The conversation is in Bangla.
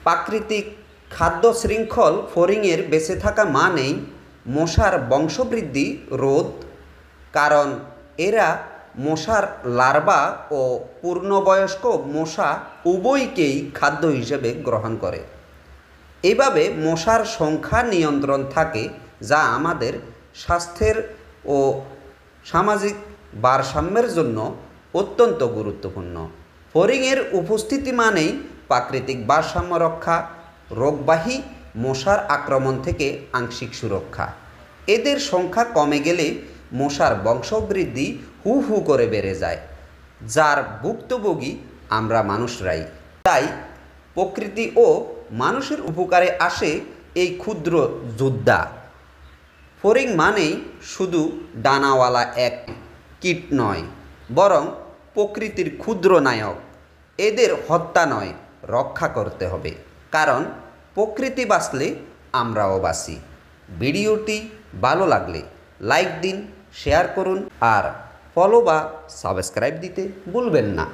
প্রাকৃতিক খাদ্য শৃঙ্খল ফড়িংয়ের বেঁচে থাকা মানেই মশার বংশবৃদ্ধি রোধ, কারণ এরা মশার লার্ভা ও পূর্ণবয়স্ক মশা উভয়কেই খাদ্য হিসেবে গ্রহণ করে। এভাবে মশার সংখ্যা নিয়ন্ত্রণ থাকে, যা আমাদের স্বাস্থ্যের ও সামাজিক ভারসাম্যের জন্য অত্যন্ত গুরুত্বপূর্ণ। ফড়িংয়ের উপস্থিতি মানেই প্রাকৃতিক ভারসাম্য রক্ষা, রোগবাহী মশার আক্রমণ থেকে আংশিক সুরক্ষা। এদের সংখ্যা কমে গেলে মশার বংশবৃদ্ধি হু হু করে বেড়ে যায়, যার ভুক্তভোগী আমরা মানুষরাই। তাই প্রকৃতি ও মানুষের উপকারে আসে এই ক্ষুদ্র যোদ্ধা। ফড়িং মানেই শুধু ডানাওয়ালা এক কীট নয়, বরং প্রকৃতির ক্ষুদ্র নায়ক। এদের হত্যা নয়, রক্ষা করতে হবে, কারণ প্রকৃতি বাঁচলে আমরাও বাঁচি। ভিডিওটি ভালো লাগলে লাইক দিন, শেয়ার করুন আর ফলো বা সাবস্ক্রাইব দিতে ভুলবেন না।